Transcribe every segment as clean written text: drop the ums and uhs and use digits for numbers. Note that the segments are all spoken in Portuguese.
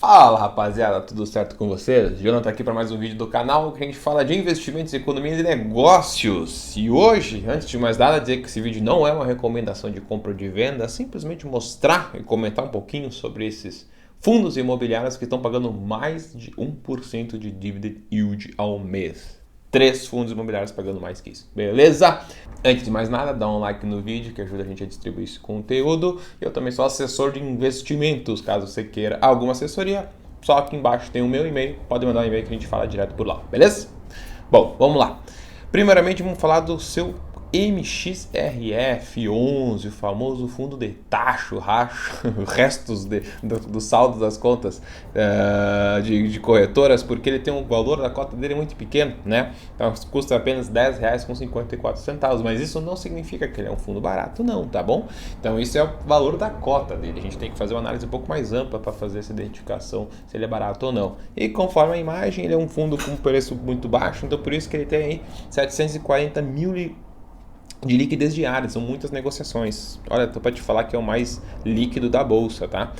Fala rapaziada, tudo certo com vocês? Jonathan aqui para mais um vídeo do canal que a gente fala de investimentos, economia e negócios. E hoje, antes de mais nada, dizer que esse vídeo não é uma recomendação de compra ou de venda, é simplesmente mostrar e comentar um pouquinho sobre esses fundos imobiliários que estão pagando mais de 1% de dividend yield ao mês. 3 fundos imobiliários pagando mais que isso, beleza? Antes de mais nada, dá um like no vídeo que ajuda a gente a distribuir esse conteúdo. Eu também sou assessor de investimentos, caso você queira alguma assessoria, só aqui embaixo tem o meu e-mail, pode mandar um e-mail que a gente fala direto por lá, beleza? Bom, vamos lá. Primeiramente vamos falar do seu MXRF11, o famoso fundo de tacho, racho, restos do saldo das contas de corretoras, porque ele tem um valor da cota dele muito pequeno, né? Então custa apenas R$10,54, mas isso não significa que ele é um fundo barato, não, tá bom? Então isso é o valor da cota dele, a gente tem que fazer uma análise um pouco mais ampla para fazer essa identificação se ele é barato ou não. E conforme a imagem, ele é um fundo com preço muito baixo, então por isso que ele tem aí 740 mil de liquidez diária, são muitas negociações. Olha, tô para te falar que é o mais líquido da bolsa, tá?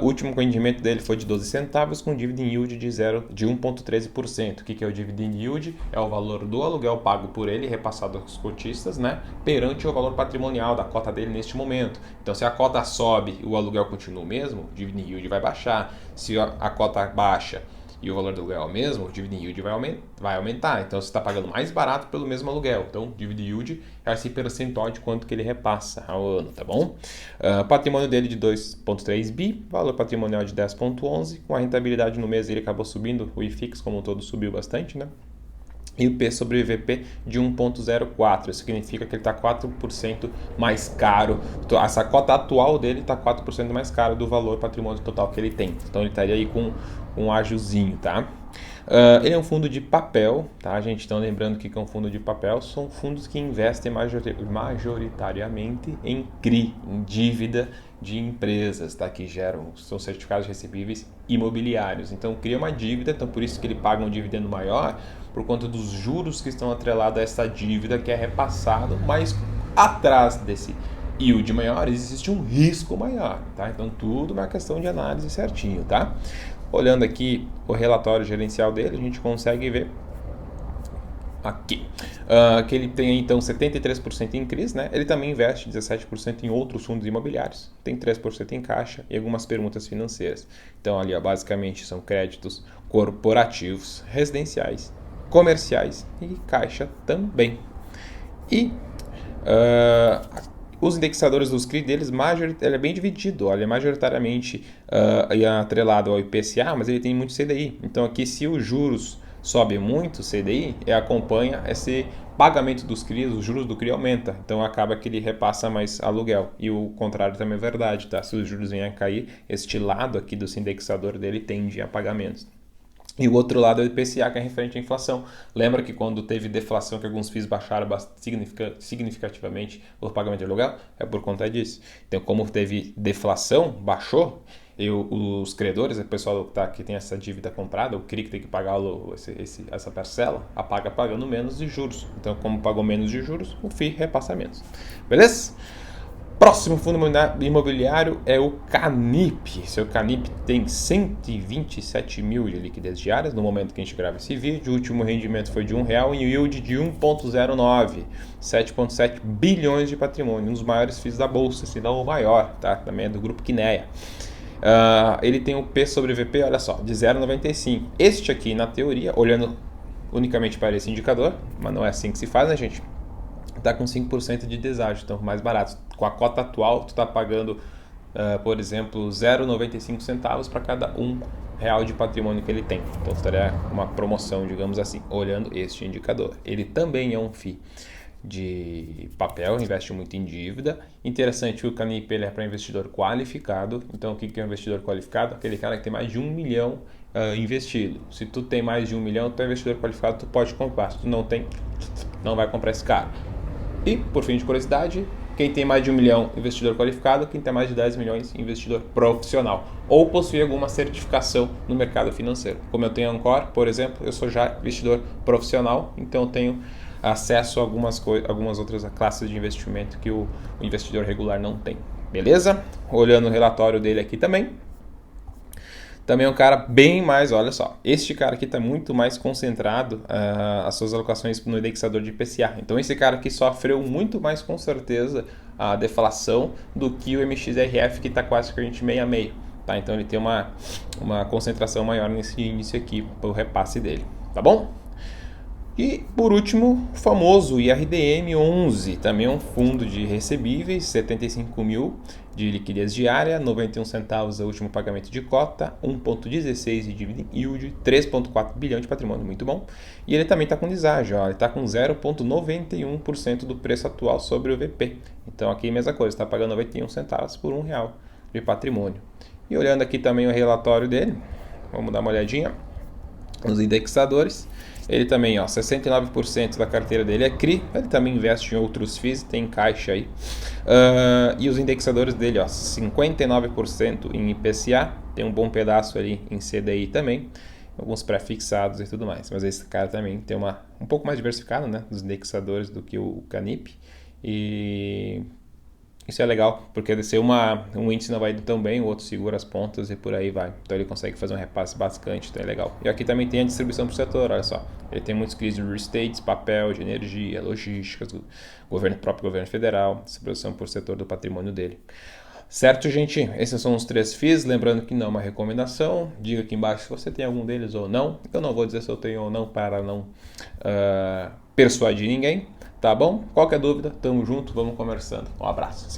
O último rendimento dele foi de 12 centavos com dividend yield de 1,13%. O que é o dividend yield? É o valor do aluguel pago por ele, repassado aos cotistas, né? Perante o valor patrimonial da cota dele neste momento. Então, se a cota sobe e o aluguel continua o mesmo, o dividend yield vai baixar. Se a cota baixa e o valor do aluguel é o mesmo, o dividend yield vai aumentar. Então, você está pagando mais barato pelo mesmo aluguel. Então, o dividend yield é esse percentual de quanto que ele repassa ao ano, tá bom? Patrimônio dele de 2,3 bi, valor patrimonial de 10,11, com a rentabilidade no mês ele acabou subindo, o IFIX como um todo subiu bastante, né? E o P sobre VP de 1,04. Isso significa que ele está 4% mais caro. Essa cota atual dele está 4% mais caro do valor patrimônio total que ele tem. Então ele estaria aí com um ágiozinho, tá? Ele é um fundo de papel, tá, gente? Então lembrando que é um fundo de papel, são fundos que investem majoritariamente em CRI, em dívida de empresas, tá? Que são certificados recebíveis imobiliários. Então cria uma dívida, então por isso que ele paga um dividendo maior, por conta dos juros que estão atrelados a essa dívida que é repassado, mas atrás desse yield maior existe um risco maior, tá? Então tudo é uma questão de análise certinho, tá? Olhando aqui o relatório gerencial dele, a gente consegue ver aqui que ele tem então 73% em CRIs, né? Ele também investe 17% em outros fundos imobiliários, tem 3% em caixa e algumas permutas financeiras. Então ali basicamente são créditos corporativos, residenciais, comerciais e caixa também. E os indexadores dos CRI deles, ele é bem dividido, ele é majoritariamente atrelado ao IPCA, mas ele tem muito CDI. Então aqui, se os juros sobem muito, o CDI acompanha esse pagamento dos CRIs, os juros do CRI aumenta. Então acaba que ele repassa mais aluguel. E o contrário também é verdade, tá? Se os juros vêm a cair, este lado aqui do indexador dele tende a pagamentos. E o outro lado é o IPCA, que é referente à inflação. Lembra que quando teve deflação, que alguns FIIs baixaram significativamente o pagamento de aluguel? É por conta disso. Então, como teve deflação, baixou, os credores, o pessoal que tem essa dívida comprada, o CRI que tem que pagar essa parcela, paga pagando menos de juros. Então, como pagou menos de juros, o FII repassa menos. Beleza? Próximo fundo imobiliário é o Canip. Seu Canip tem 127 mil de liquidez diárias no momento que a gente grava esse vídeo. O último rendimento foi de R$1 e o yield de 1,09. 7,7 bilhões de patrimônio, um dos maiores FIIs da bolsa, se não o maior, tá? Também é do grupo Kinea. Ele tem o P sobre VP, olha só, de 0,95. Este aqui, na teoria, olhando unicamente para esse indicador, mas não é assim que se faz, né, gente? Está com 5% de deságio, então mais barato. Com a cota atual, tu está pagando, por exemplo, 0,95 centavos para cada R$1 de patrimônio que ele tem. Então, estaria uma promoção, digamos assim, olhando este indicador. Ele também é um FII de papel, investe muito em dívida. Interessante, o Canip ele é para investidor qualificado. Então, o que é um investidor qualificado? Aquele cara que tem mais de 1 milhão investido. Se tu tem mais de 1 milhão, tu é investidor qualificado, tu pode comprar. Se tu não tem, não vai comprar esse cara. E, por fim de curiosidade, quem tem mais de 1 milhão, investidor qualificado, quem tem mais de 10 milhões, investidor profissional. Ou possui alguma certificação no mercado financeiro. Como eu tenho Ancor, por exemplo, eu sou já investidor profissional, então eu tenho acesso a algumas outras classes de investimento que o investidor regular não tem. Beleza? Olhando o relatório dele aqui também, Também é um cara bem mais, olha só, este cara aqui está muito mais concentrado as suas alocações no indexador de IPCA. Então esse cara aqui sofreu muito mais com certeza a deflação do que o MXRF que está quase que a gente meio a meio. Tá? Então ele tem uma concentração maior nesse índice aqui, para o repasse dele. Tá bom? E por último, o famoso IRDM11, também é um fundo de recebíveis, 75 mil de liquidez diária, 91 centavos é o último pagamento de cota, 1,16 de dividend yield, 3,4 bilhão de patrimônio, muito bom. E ele também está com deságio, ele está com 0,91% do preço atual sobre o VP. Então aqui a mesma coisa, está pagando 91 centavos por R$1 de patrimônio. E olhando aqui também o relatório dele, vamos dar uma olhadinha nos indexadores. Ele também, 69% da carteira dele é CRI, ele também investe em outros FIIs, tem caixa aí. E os indexadores dele, 59% em IPCA, tem um bom pedaço ali em CDI também, alguns pré-fixados e tudo mais. Mas esse cara também tem um pouco mais diversificado, né, dos indexadores do que o Canip. E isso é legal, porque se um índice não vai indo tão bem, o outro segura as pontas e por aí vai. Então ele consegue fazer um repasse bastante, então é legal. E aqui também tem a distribuição por setor, olha só. Ele tem muitos CRIs de real estate, papel, de energia, logística, próprio governo federal, distribuição por setor do patrimônio dele. Certo, gente? Esses são os 3 FIIs, lembrando que não é uma recomendação. Diga aqui embaixo se você tem algum deles ou não. Eu não vou dizer se eu tenho ou não para não persuadir ninguém. Tá bom? Qualquer dúvida, tamo junto, vamos conversando. Um abraço.